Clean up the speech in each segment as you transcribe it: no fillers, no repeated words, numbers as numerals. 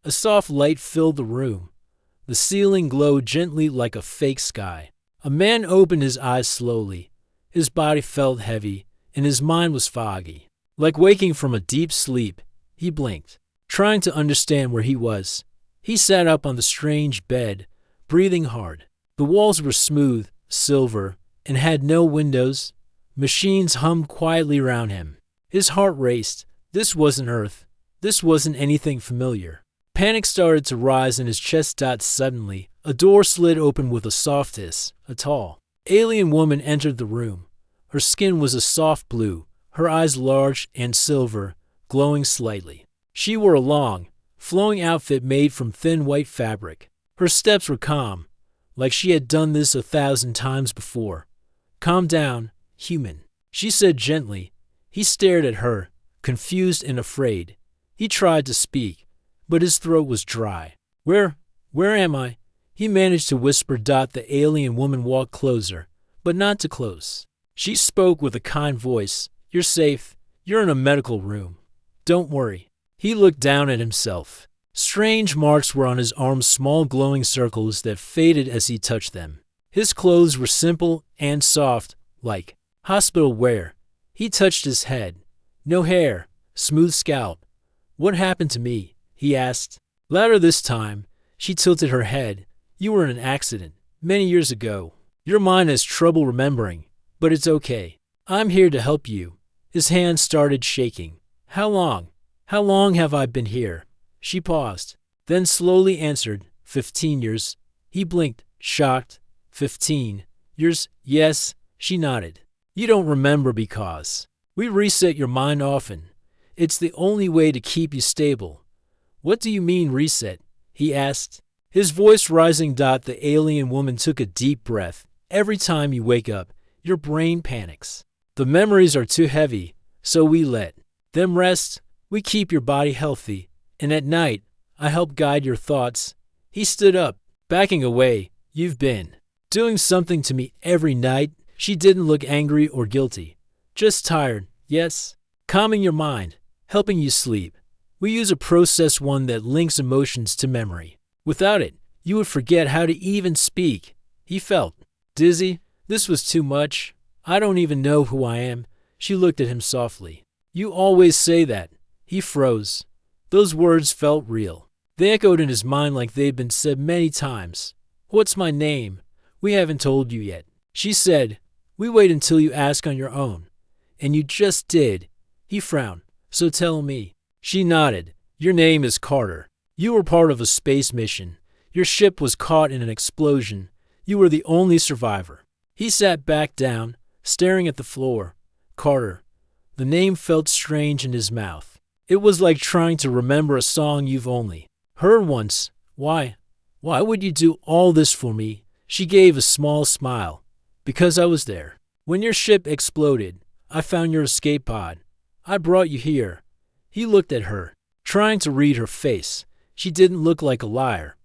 A soft light filled the room. The ceiling glowed gently like a fake sky. A man opened his eyes slowly. His body felt heavy, and his mind was foggy. Like waking from a deep sleep, he blinked, trying to understand where he was. He sat up on the strange bed, breathing hard. The walls were smooth, silver, and had no windows. Machines hummed quietly around him. His heart raced. This wasn't Earth. This wasn't anything familiar. Panic started to rise in his chest. Suddenly, a door slid open with a soft hiss. A tall, alien woman entered the room. Her skin was a soft blue, her eyes large and silver, glowing slightly. She wore a long, flowing outfit made from thin white fabric. Her steps were calm, like she had done this 1,000 times before. "Calm down, human," she said gently. He stared at her, confused and afraid. He tried to speak, but his throat was dry. Where am I?" he managed to whisper. The alien woman walked closer, but not too close. She spoke with a kind voice. "You're safe. You're in a medical room. Don't worry." He looked down at himself. Strange marks were on his arms, small glowing circles that faded as he touched them. His clothes were simple and soft, like hospital wear. He touched his head. No hair, smooth scalp. "What happened to me?" he asked. Louder this time, she tilted her head. "You were in an accident, many years ago. Your mind has trouble remembering, but it's okay. I'm here to help you." His hand started shaking. How long have I been here?" She paused, then slowly answered, 15 years. He blinked, shocked. 15 years? Yes, she nodded. "You don't remember because we reset your mind often. It's the only way to keep you stable." "What do you mean reset?" he asked, his voice rising. The alien woman took a deep breath. "Every time you wake up, your brain panics. The memories are too heavy, so we let them rest. We keep your body healthy, and at night, I help guide your thoughts." He stood up, backing away. "You've been doing something to me every night." She didn't look angry or guilty. "Just tired, yes? Calming your mind, helping you sleep. We use a process one that links emotions to memory. Without it, you would forget how to even speak." He felt dizzy. This was too much. "I don't even know who I am." She looked at him softly. "You always say that." He froze. Those words felt real. They echoed in his mind like they'd been said many times. "What's my name?" "We haven't told you yet." She said, "We wait until you ask on your own." "And you just did." He frowned. "So tell me." She nodded. "Your name is Carter. You were part of a space mission. Your ship was caught in an explosion. You were the only survivor." He sat back down, staring at the floor. Carter. The name felt strange in his mouth. It was like trying to remember a song you've only heard once. Why would you do all this for me?" She gave a small smile. "Because I was there. When your ship exploded, I found your escape pod. I brought you here." He looked at her, trying to read her face. She didn't look like a liar.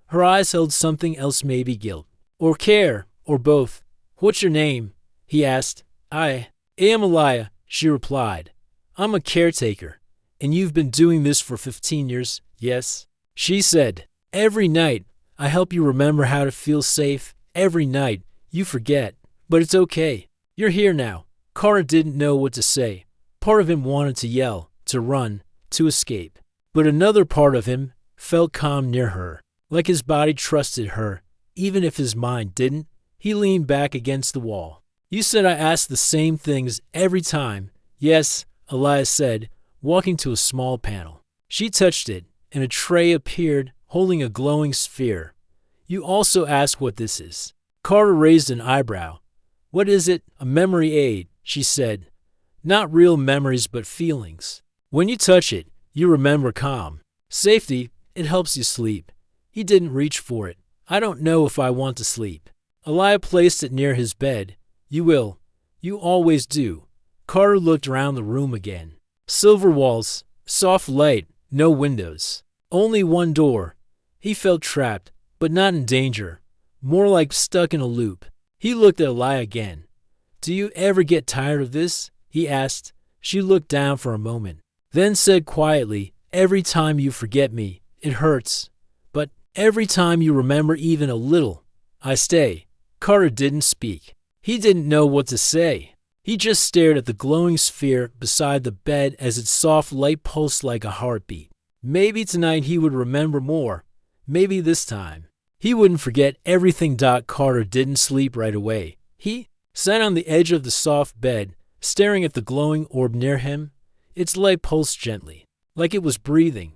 Her eyes held something else, maybe guilt, or care, or both. "What's your name?" he asked. I am Elia," she replied. "I'm a caretaker. And you've been doing this for 15 years, yes?" She said, "Every night, I help you remember how to feel safe. Every night, you forget. But it's okay. You're here now." Carter didn't know what to say. Part of him wanted to yell, to run, to escape. But another part of him felt calm near her, like his body trusted her, even if his mind didn't. He leaned back against the wall. "You said I asked the same things every time." "Yes," Elias said, walking to a small panel. She touched it, and a tray appeared, holding a glowing sphere. "You also ask what this is." Carter raised an eyebrow. "What is it?" "A memory aid," she said. "Not real memories, but feelings. When you touch it, you remember calm, safety. It helps you sleep." He didn't reach for it. "I don't know if I want to sleep." Elia placed it near his bed. "You will. You always do." Carter looked around the room again. Silver walls, soft light, no windows. Only one door. He felt trapped, but not in danger. More like stuck in a loop. He looked at Elia again. "Do you ever get tired of this?" he asked. She looked down for a moment, then said quietly, "Every time you forget me, It hurts. But every time you remember even a little, I stay. Carter didn't speak. He didn't know what to say. He just stared at the glowing sphere beside the bed as its soft light pulsed like a heartbeat. Maybe tonight he would remember more. Maybe this time he wouldn't forget everything. Carter didn't sleep right away. He sat on the edge of the soft bed, staring at the glowing orb near him. Its light pulsed gently, like it was breathing.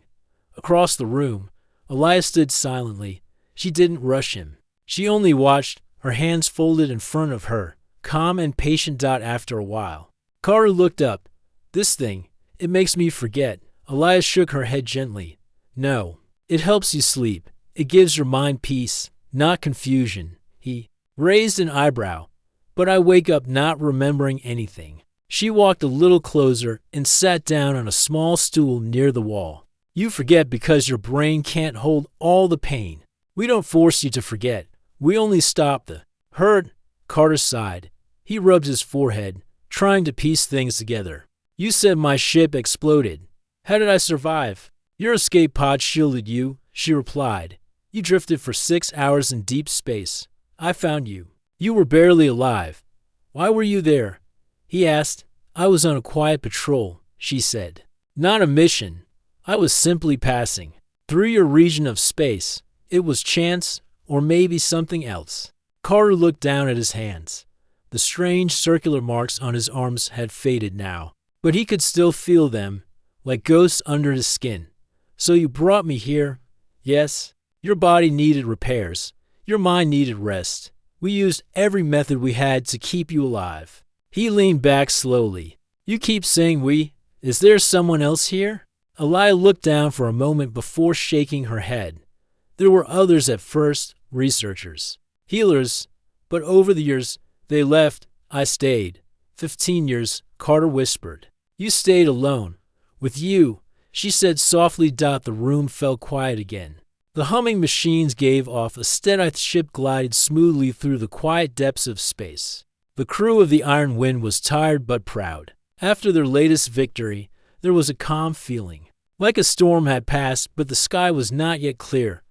Across the room, Elias stood silently. She didn't rush him. She only watched, her hands folded in front of her, calm and patient. After a while, Carter looked up. This thing, it makes me forget. Elias shook her head gently. No, it helps you sleep. It gives your mind peace, not confusion. He raised an eyebrow. But I wake up not remembering anything. She walked a little closer and sat down on a small stool near the wall. You forget because your brain can't hold all the pain. We don't force you to forget. We only stop the hurt. Carter sighed. He rubbed his forehead, trying to piece things together. You said my ship exploded. How did I survive? Your escape pod shielded you, she replied. You drifted for 6 hours in deep space. I found you. You were barely alive. Why were you there? He asked. I was on a quiet patrol, she said. Not a mission. I was simply passing through your region of space. It was chance, or maybe something else. Carter looked down at his hands. The strange circular marks on his arms had faded now, but he could still feel them, like ghosts under his skin. So you brought me here? Yes. Your body needed repairs. Your mind needed rest. We used every method we had to keep you alive. He leaned back slowly. You keep saying we. Is there someone else here? Elia looked down for a moment before shaking her head. There were others at first, researchers, healers, but over the years, they left. I stayed. 15 years, Carter whispered. You stayed alone. With you, she said softly. The room fell quiet again. The humming machines gave off a steady. Ship glided smoothly through the quiet depths of space. The crew of the Iron Wind was tired but proud. After their latest victory, there was a calm feeling. Like a storm had passed, but the sky was not yet clear.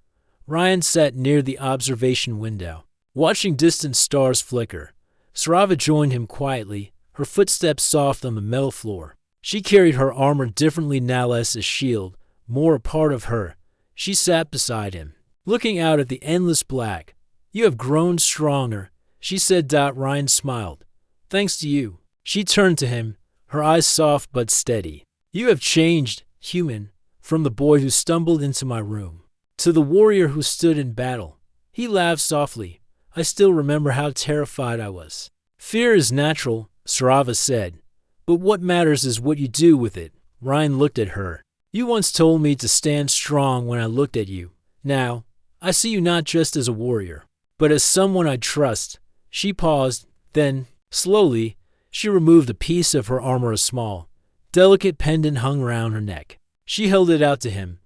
Ryan sat near the observation window, watching distant stars flicker. Sarava joined him quietly, her footsteps soft on the metal floor. She carried her armor differently now, less a shield, more a part of her. She sat beside him, looking out at the endless black. You have grown stronger, she said. Ryan smiled. Thanks to you. She turned to him, her eyes soft but steady. You have changed, human, from the boy who stumbled into my room to the warrior who stood in battle. He laughed softly. I still remember how terrified I was. Fear is natural, Sarava said, but what matters is what you do with it. Ryan looked at her. You once told me to stand strong when I looked at you. Now, I see you not just as a warrior, but as someone I trust. She paused, then, slowly, she removed a piece of her armor. A small, delicate pendant hung around her neck. She held it out to him.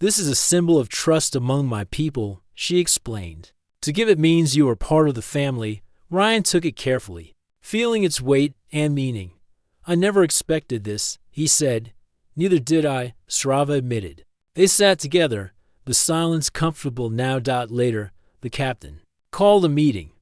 This is a symbol of trust among my people, she explained. To give it means you are part of the family. Ryan took it carefully, feeling its weight and meaning. I never expected this, he said. Neither did I, Sarava admitted. They sat together, the silence comfortable now. Later, the captain called a meeting.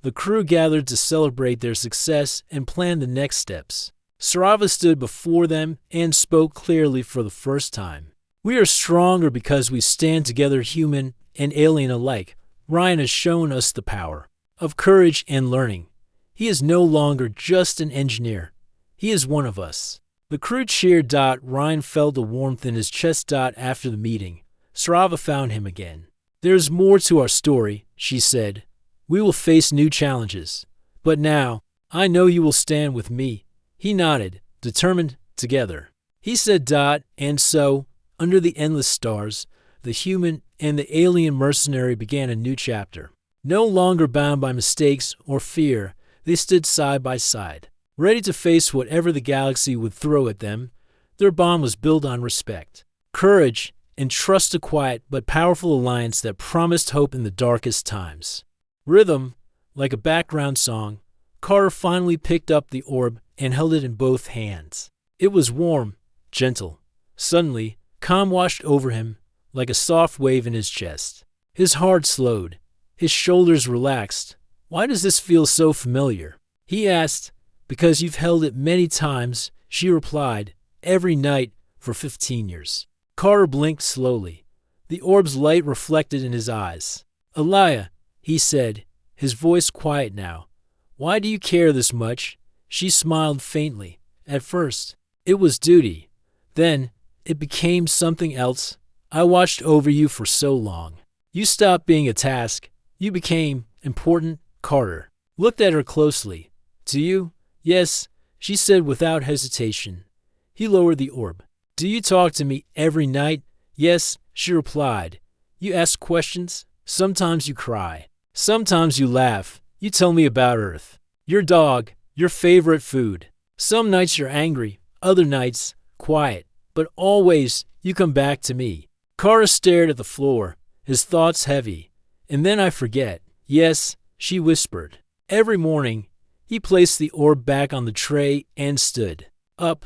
The crew gathered to celebrate their success and plan the next steps. Sarava stood before them and spoke clearly for the first time. We are stronger because we stand together, human and alien alike. Ryan has shown us the power of courage and learning. He is no longer just an engineer. He is one of us. The crew cheered. Ryan felt a warmth in his chest. After the meeting, Sarava found him again. There's more to our story, she said. We will face new challenges. But now, I know you will stand with me. He nodded, determined, together. He said. And so, under the endless stars, the human and the alien mercenary began a new chapter. No longer bound by mistakes or fear, they stood side by side, ready to face whatever the galaxy would throw at them. Their bond was built on respect, courage, and trust, a quiet but powerful alliance that promised hope in the darkest times. Rhythm, like a background song, Carter finally picked up the orb and held it in both hands. It was warm, gentle. Suddenly, calm washed over him, like a soft wave in his chest. His heart slowed. His shoulders relaxed. "Why does this feel so familiar?" he asked. "Because you've held it many times," she replied, "every night for 15 years. Carter blinked slowly. The orb's light reflected in his eyes. "Elia," he said, his voice quiet now. "Why do you care this much?" She smiled faintly. "At first, it was duty. Then, it became something else. I watched over you for so long. You stopped being a task. You became important." Carter looked at her closely. "Do you?" "Yes," she said without hesitation. He lowered the orb. "Do you talk to me every night?" "Yes," she replied. "You ask questions. Sometimes you cry. Sometimes you laugh. You tell me about Earth, your dog, your favorite food. Some nights you're angry, other nights quiet, but always you come back to me." Carter stared at the floor, his thoughts heavy. "And then I forget." "Yes," she whispered. Every morning, he placed the orb back on the tray and stood up.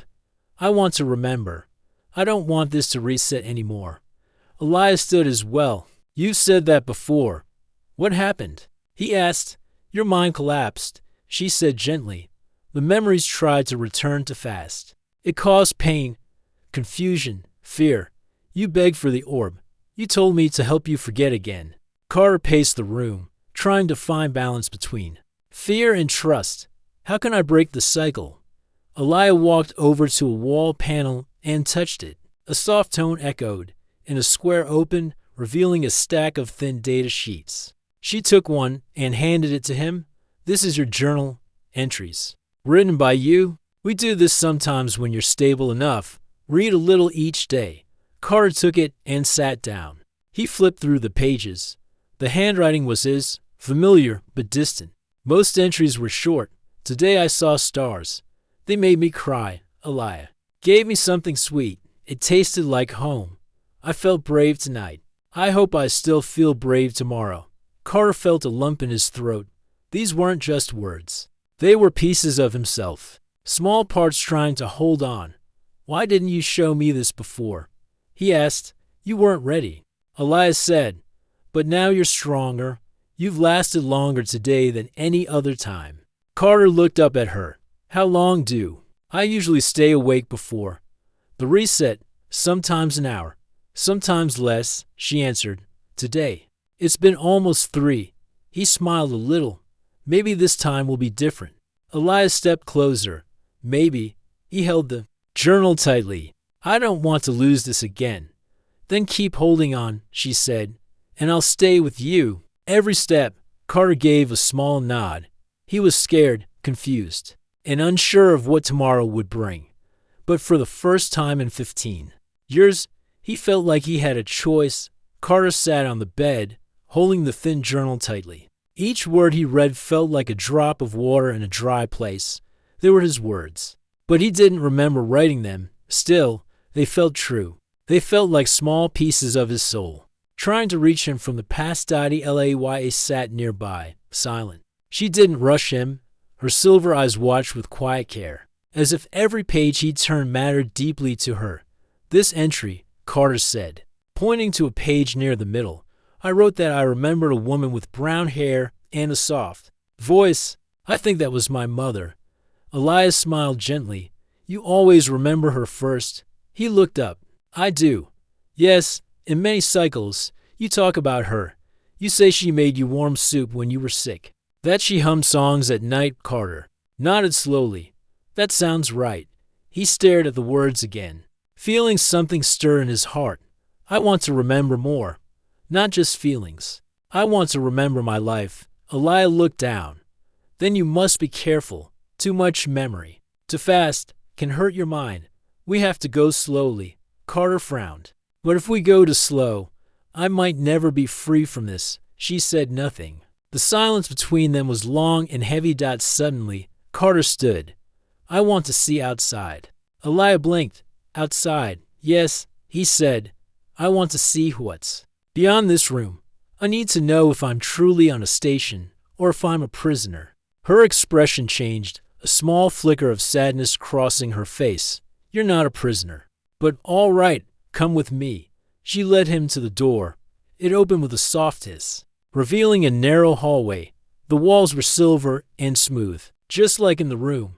"I want to remember. I don't want this to reset anymore." Elias stood as well. "You've said that before. What happened?" he asked. "Your mind collapsed," she said gently. "The memories tried to return too fast. It caused pain, confusion, fear. You begged for the orb. You told me to help you forget again." Carter paced the room, trying to find balance between fear and trust. "How can I break the cycle?" Elia walked over to a wall panel and touched it. A soft tone echoed, and a square opened, revealing a stack of thin data sheets. She took one and handed it to him. "This is your journal entries. Written by you. We do this sometimes when you're stable enough. Read a little each day." Carter took it and sat down. He flipped through the pages. The handwriting was his, familiar but distant. Most entries were short. "Today I saw stars. They made me cry. Elia gave me something sweet. It tasted like home. I felt brave tonight. I hope I still feel brave tomorrow." Carter felt a lump in his throat. These weren't just words. They were pieces of himself, small parts trying to hold on. "Why didn't you show me this before?" he asked. "You weren't ready." Elias said, "But now you're stronger. You've lasted longer today than any other time." Carter looked up at her. "How long do?" "I usually stay awake before the reset, sometimes an hour, sometimes less," she answered. "Today, it's been almost 3. He smiled a little. "Maybe this time will be different." Elias stepped closer. "Maybe." He held the journal tightly. "I don't want to lose this again." "Then keep holding on," she said, "and I'll stay with you every step." Carter gave a small nod. He was scared, confused, and unsure of what tomorrow would bring. But for the first time in 15 years, he felt like he had a choice. Carter sat on the bed, holding the thin journal tightly. Each word he read felt like a drop of water in a dry place. They were his words, but he didn't remember writing them. Still, they felt true. They felt like small pieces of his soul, trying to reach him from the past. Elaya sat nearby, silent. She didn't rush him. Her silver eyes watched with quiet care, as if every page he turned mattered deeply to her. "This entry," Carter said, pointing to a page near the middle. "I wrote that I remembered a woman with brown hair and a soft voice. I think that was my mother." Elias smiled gently. "You always remember her first." He looked up. "I do. Yes, in many cycles, you talk about her. You say she made you warm soup when you were sick. That she hummed songs at night." Carter nodded slowly. "That sounds right." He stared at the words again, feeling something stir in his heart. "I want to remember more. Not just feelings. I want to remember my life." Elia looked down. "Then you must be careful. Too much memory, too fast, can hurt your mind. We have to go slowly." Carter frowned. "But if we go too slow, I might never be free from this." She said nothing. The silence between them was long and heavy. Suddenly, Carter stood. "I want to see outside." Elia blinked. "Outside?" "Yes," he said. "I want to see what's beyond this room. I need to know if I'm truly on a station or if I'm a prisoner." Her expression changed, a small flicker of sadness crossing her face. "You're not a prisoner. But all right, come with me." She led him to the door. It opened with a soft hiss, revealing a narrow hallway. The walls were silver and smooth, just like in the room.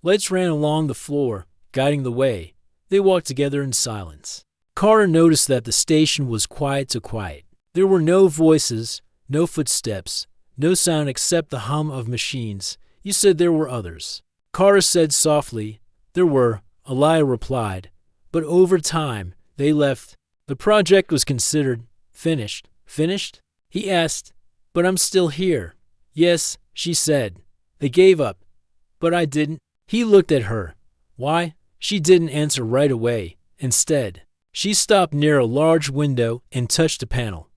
Lights ran along the floor, guiding the way. They walked together in silence. Carter noticed that the station was quiet to quiet. There were no voices, no footsteps, no sound except the hum of machines. You said there were others. Carter said softly, there were, Elia replied. But over time, they left. The project was considered finished. Finished? He asked. But I'm still here. Yes, she said. They gave up. But I didn't. He looked at her. Why? She didn't answer right away. Instead, she stopped near a large window and touched a panel.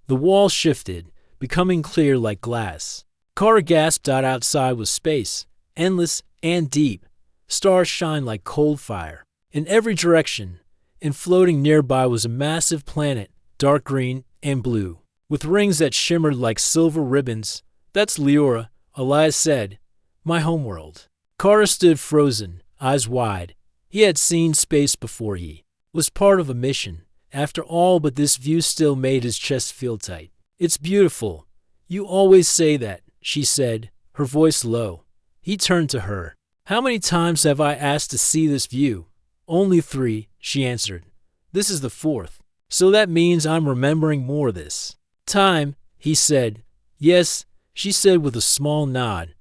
The wall shifted, becoming clear like glass. Carter gasped. Outside was space, endless and deep. Stars shine like cold fire in every direction, and floating nearby was a massive planet, dark green and blue, with rings that shimmered like silver ribbons. That's Leora, Elias said. My homeworld. Carter stood frozen, eyes wide. He had seen space before. He was part of a mission, after all, but this view still made his chest feel tight. It's beautiful. You always say that, she said, her voice low. He turned to her. How many times have I asked to see this view? Only 3, she answered. This is the 4th. So that means I'm remembering more this time, he said. Yes, she said with a small nod.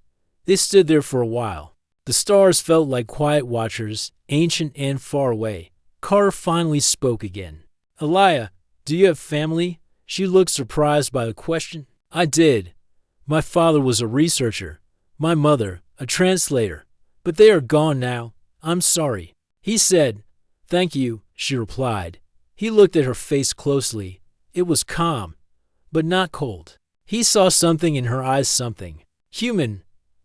They stood there for a while. The stars felt like quiet watchers, ancient and far away. Carter finally spoke again. Elia, do you have family? She looked surprised by the question. I did. My father was a researcher. My mother, a translator. But they are gone now. I'm sorry. He said. Thank you, she replied. He looked at her face closely. It was calm, but not cold. He saw something in her eyes, something human.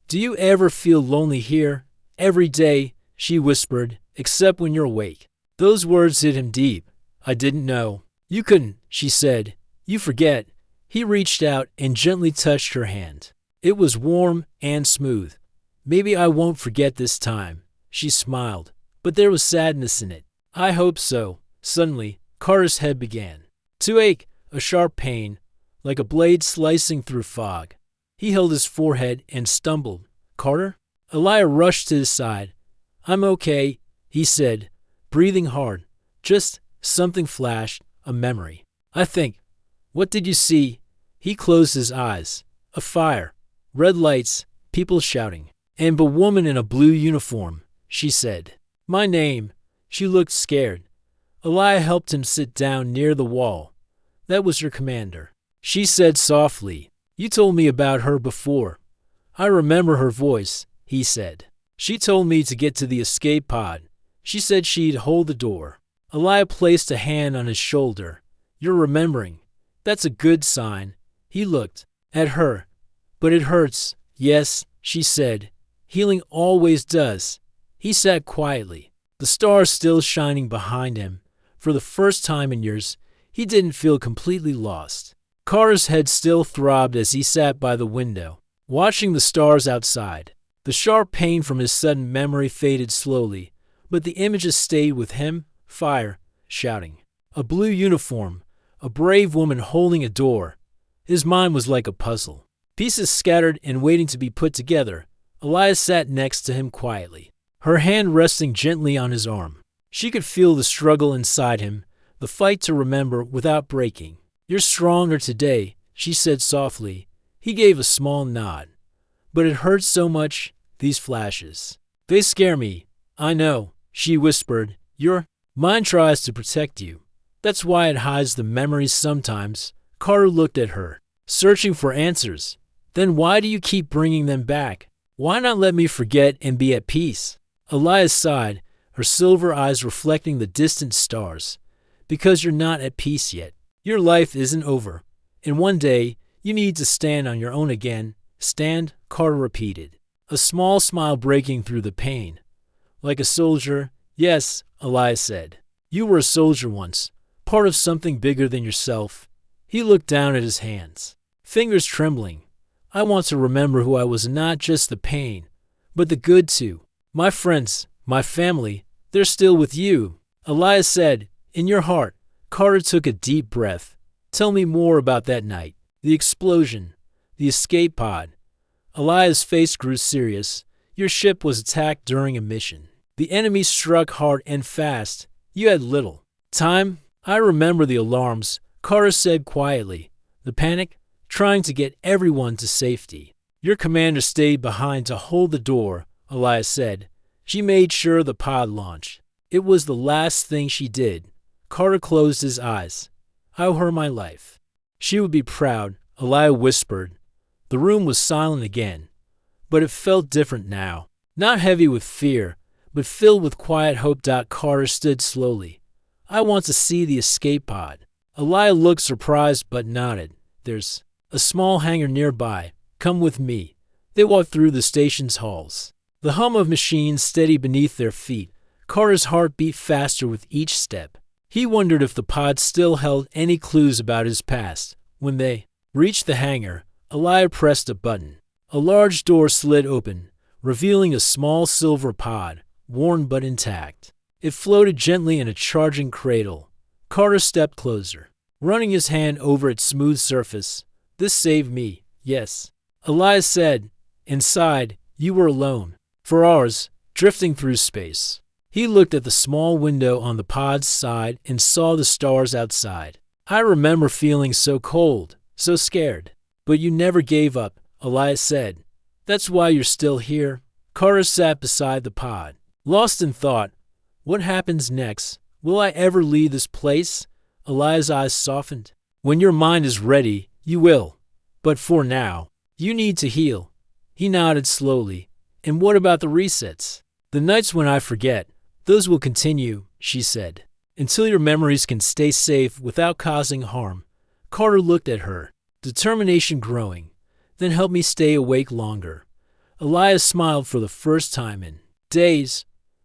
Do you ever feel lonely here? Every day, she whispered, except when you're awake. Those words hit him deep. I didn't know. You couldn't, she said. You forget. He reached out and gently touched her hand. It was warm and smooth. Maybe I won't forget this time, she smiled, but there was sadness in it. I hope so. Suddenly, Carter's head began to ache, a sharp pain, like a blade slicing through fog. He held his forehead and stumbled. Carter? Elia rushed to his side. I'm okay, he said, breathing hard. Just something flashed, a memory. I think. What did you see? He closed his eyes. A fire, red lights, people shouting. And a woman in a blue uniform, she said. My name. She looked scared. Elia helped him sit down near the wall. That was your commander, she said softly. You told me about her before. I remember her voice, he said. She told me to get to the escape pod. She said she'd hold the door. Elia placed a hand on his shoulder. You're remembering. That's a good sign. He looked at her. But it hurts. Yes, she said. Healing always does. He sat quietly, the stars still shining behind him. For the first time in years, he didn't feel completely lost. Carter's head still throbbed as he sat by the window, watching the stars outside. The sharp pain from his sudden memory faded slowly, but the images stayed with him. Fire, shouting. A blue uniform, a brave woman holding a door. His mind was like a puzzle. Pieces scattered and waiting to be put together. Elias sat next to him quietly, her hand resting gently on his arm. She could feel the struggle inside him, the fight to remember without breaking. You're stronger today, she said softly. He gave a small nod. But it hurts so much, these flashes. They scare me. I know, she whispered. Your mind tries to protect you. That's why it hides the memories sometimes. Carter looked at her, searching for answers. Then why do you keep bringing them back? Why not let me forget and be at peace? Elias sighed, her silver eyes reflecting the distant stars. Because you're not at peace yet. Your life isn't over. And one day, you need to stand on your own again. Stand, Carter repeated, a small smile breaking through the pain. Like a soldier, yes, Elias said. You were a soldier once, part of something bigger than yourself. He looked down at his hands, fingers trembling. I want to remember who I was, not just the pain, but the good too. My friends, my family, they're still with you. Elias said, in your heart. Carter took a deep breath. Tell me more about that night. The explosion. The escape pod. Eliah's face grew serious. Your ship was attacked during a mission. The enemy struck hard and fast. You had little time. I remember the alarms, Carter said quietly. The panic? Trying to get everyone to safety. Your commander stayed behind to hold the door, Elias said. She made sure the pod launched. It was the last thing she did. Carter closed his eyes. I owe her my life. She would be proud, Elias whispered. The room was silent again, but it felt different now. Not heavy with fear, but filled with quiet hope. Carter stood slowly. I want to see the escape pod. Elias looked surprised but nodded. There's a small hangar nearby. Come with me. They walked through the station's halls. The hum of machines steady beneath their feet. Carter's heart beat faster with each step. He wondered if the pod still held any clues about his past. When they reached the hangar, Elias pressed a button. A large door slid open, revealing a small silver pod, worn but intact. It floated gently in a charging cradle. Carter stepped closer, running his hand over its smooth surface. This saved me, yes. Elias said. Inside, you were alone. For hours, drifting through space. He looked at the small window on the pod's side and saw the stars outside. I remember feeling so cold, so scared. But you never gave up, Elias said. That's why you're still here. Carter sat beside the pod, lost in thought. What happens next? Will I ever leave this place? Elias' eyes softened. When your mind is ready, you will. But for now, you need to heal. He nodded slowly. And what about the resets? The nights when I forget, those will continue, she said, until your memories can stay safe without causing harm. Carter looked at her, determination growing. Then help me stay awake longer. Elias smiled for the first time in days.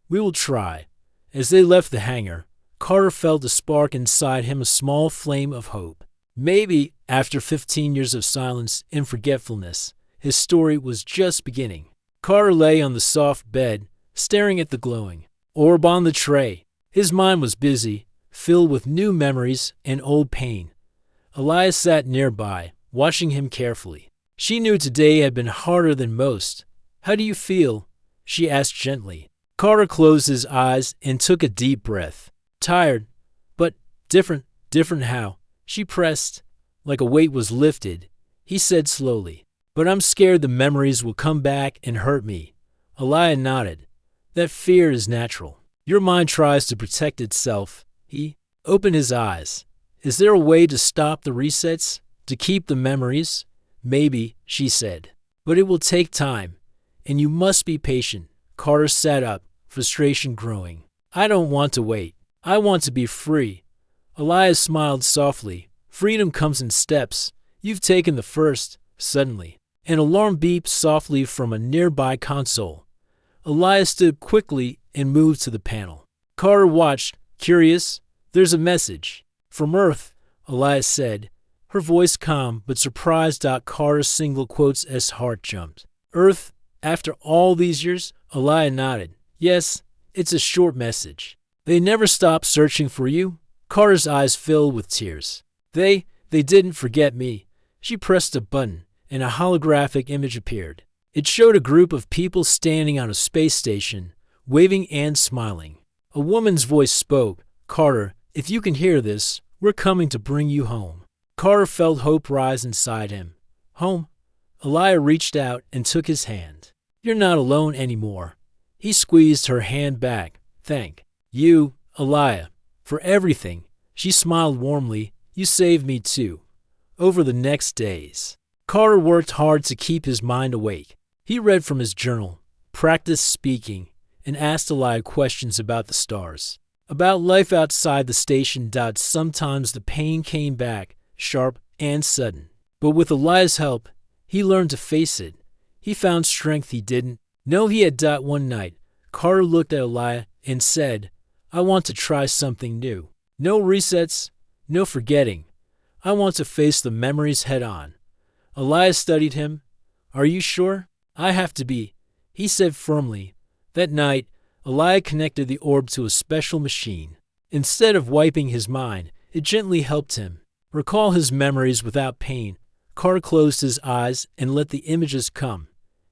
We will try. As they left the hangar, Carter felt a spark inside him, a small flame of hope. Maybe, after 15 years of silence and forgetfulness, his story was just beginning. Carter lay on the soft bed, staring at the glowing orb on the tray. His mind was busy, filled with new memories and old pain. Elias sat nearby, watching him carefully. She knew today had been harder than most. How do you feel? She asked gently. Carter closed his eyes and took a deep breath. Tired, but different. Different how? She pressed, like a weight was lifted. He said slowly, but I'm scared the memories will come back and hurt me. Elias nodded. That fear is natural. Your mind tries to protect itself. He opened his eyes. Is there a way to stop the resets? To keep the memories? Maybe, she said. But it will take time, and you must be patient. Carter sat up, frustration growing. I don't want to wait. I want to be free. Elias smiled softly. Freedom comes in steps. You've taken the first. Suddenly, an alarm beeped softly from a nearby console. Elias stood quickly and moved to the panel. Carter watched, curious. There's a message. From Earth, Elias said, her voice calm but surprised. Carter's single quotes as heart jumped. Earth, after all these years? Elias nodded. Yes, it's a short message. They never stopped searching for you? Carter's eyes filled with tears. They didn't forget me. She pressed a button, and a holographic image appeared. It showed a group of people standing on a space station, waving and smiling. A woman's voice spoke. Carter, if you can hear this, we're coming to bring you home. Carter felt hope rise inside him. Home? Elias reached out and took his hand. You're not alone anymore. He squeezed her hand back. Thank you, Elias, for everything. She smiled warmly. You saved me too. Over the next days, Carter worked hard to keep his mind awake. He read from his journal, practiced speaking, and asked Elias questions about the stars, about life outside the station. Sometimes the pain came back, sharp and sudden. But with Elias' help, he learned to face it. He found strength he didn't know he had. One night, Carter looked at Elias and said, I want to try something new. No resets, no forgetting. I want to face the memories head on. Elias studied him. Are you sure? I have to be, he said firmly. That night, Elias connected the orb to a special machine. Instead of wiping his mind, It gently helped him recall his memories without pain. Carter closed his eyes and let the images come.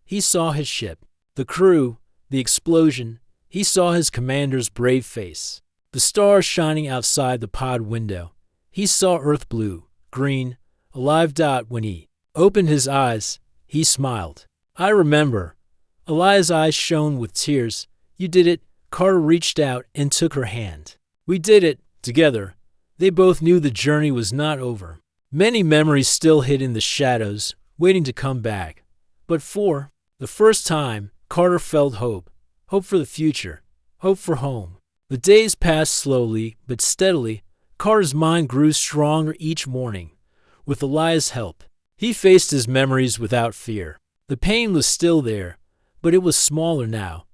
He saw his ship, the crew, the explosion. He saw his commander's brave face, the stars shining outside the pod window. He saw Earth blue, green, a live dot. When he opened his eyes, he smiled. I remember. Elia's eyes shone with tears. You did it. Carter reached out and took her hand. We did it, together. They both knew the journey was not over. Many memories still hid in the shadows, waiting to come back. But for the first time, Carter felt hope. Hope for the future. Hope for home. The days passed slowly, but steadily. Carter's mind grew stronger each morning. With Elia's help, he faced his memories without fear. The pain was still there, but it was smaller now,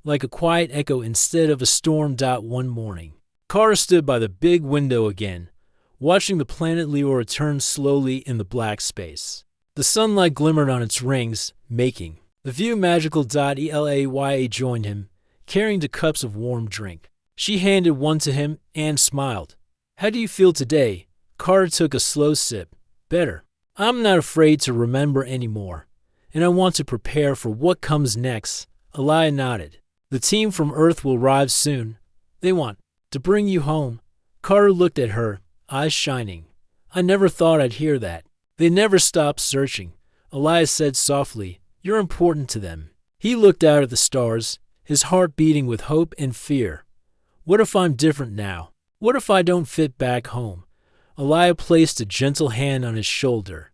like a quiet echo instead of a storm. One morning, Carter stood by the big window again, watching the planet Leo turn slowly in the black space. The sunlight glimmered on its rings, making the view magical. Elaya joined him, carrying the cups of warm drink. She handed one to him and smiled. How do you feel today? Carter took a slow sip. Better. I'm not afraid to remember anymore, and I want to prepare for what comes next. Elaya nodded. The team from Earth will arrive soon. They want to bring you home. Carter looked at her, eyes shining. I never thought I'd hear that. They never stopped searching. Elaya said softly, you're important to them. He looked out at the stars, his heart beating with hope and fear. What if I'm different now? What if I don't fit back home? Elaya placed a gentle hand on his shoulder.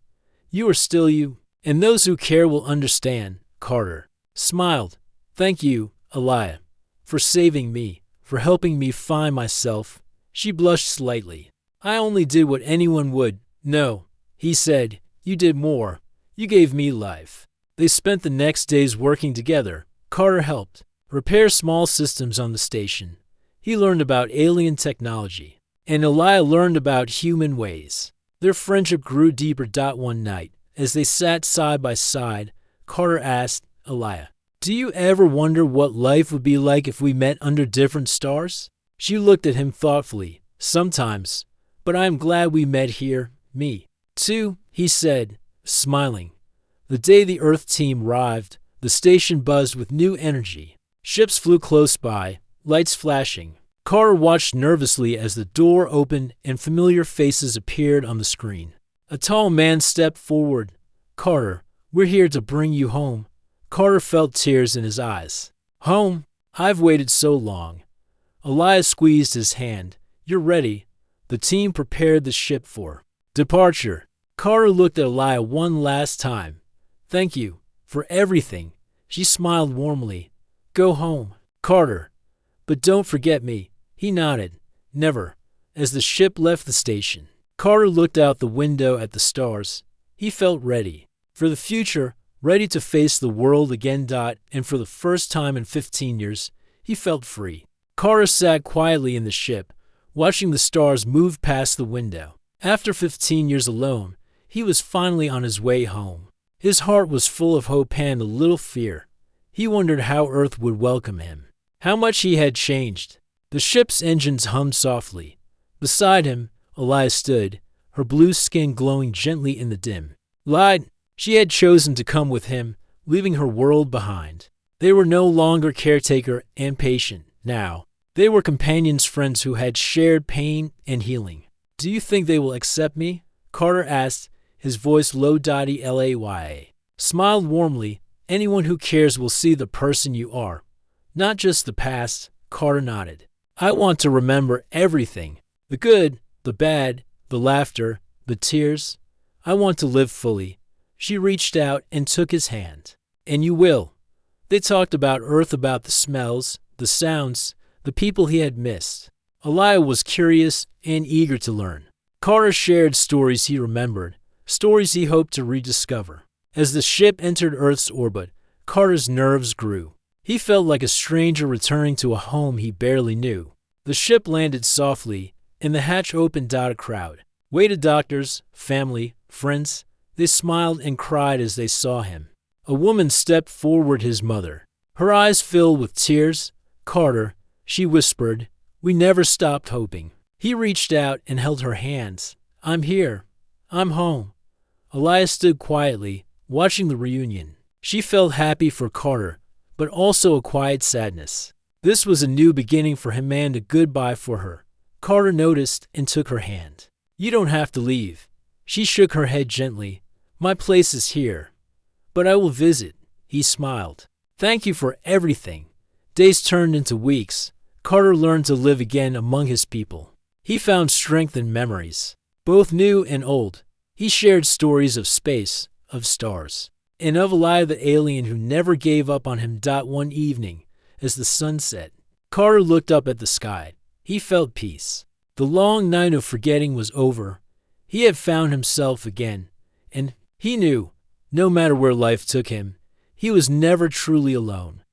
You are still you, and those who care will understand. Carter smiled. Thank you, Elaya, for saving me, for helping me find myself. She blushed slightly. I only did what anyone would. No, he said, you did more. You gave me life. They spent the next days working together. Carter helped repair small systems on the station. He learned about alien technology, and Elaya learned about human ways. Their friendship grew deeper. One night, as they sat side by side, Carter asked Elaya, do you ever wonder what life would be like if we met under different stars? She looked at him thoughtfully. Sometimes, but I am glad we met here. Me too, he said, smiling. The day the Earth team arrived, the station buzzed with new energy. Ships flew close by, lights flashing. Carter watched nervously as the door opened and familiar faces appeared on the screen. A tall man stepped forward. Carter, we're here to bring you home. Carter felt tears in his eyes. Home? I've waited so long. Elaya squeezed his hand. You're ready. The team prepared the ship for departure. Carter looked at Elaya one last time. Thank you for everything. She smiled warmly. Go home, Carter. But don't forget me. He nodded. Never. As the ship left the station, Carter looked out the window at the stars. He felt ready for the future, ready to face the world again. And for the first time in 15 years, he felt free. Carter sat quietly in the ship, watching the stars move past the window. After 15 years alone, he was finally on his way home. His heart was full of hope and a little fear. He wondered how Earth would welcome him, how much he had changed. The ship's engines hummed softly. Beside him, Elaya stood, her blue skin glowing gently in the dim light. She had chosen to come with him, leaving her world behind. They were no longer caretaker and patient. Now, they were companions, friends who had shared pain and healing. Do you think they will accept me? Carter asked, his voice low. Elaya smiled warmly. Anyone who cares will see the person you are, not just the past. Carter nodded. I want to remember everything. The good, the bad, the laughter, the tears. I want to live fully. She reached out and took his hand. And you will. They talked about Earth, about the smells, the sounds, the people he had missed. Elaya was curious and eager to learn. Carter shared stories he remembered, stories he hoped to rediscover. As the ship entered Earth's orbit, Carter's nerves grew. He felt like a stranger returning to a home he barely knew. The ship landed softly, and the hatch opened. A crowd waited. Doctors, family, friends. They smiled and cried as they saw him. A woman stepped forward, his mother. Her eyes filled with tears. Carter, she whispered, we never stopped hoping. He reached out and held her hands. I'm here. I'm home. Elias stood quietly, watching the reunion. She felt happy for Carter, but also a quiet sadness. This was a new beginning for him and a goodbye for her. Carter noticed and took her hand. You don't have to leave. She shook her head gently. My place is here. But I will visit. He smiled. Thank you for everything. Days turned into weeks. Carter learned to live again among his people. He found strength in memories, both new and old. He shared stories of space, of stars, and of Eli the alien who never gave up on him. One evening, as the sun set, Carter looked up at the sky. He felt peace. The long night of forgetting was over. He had found himself again, and he knew, no matter where life took him, he was never truly alone.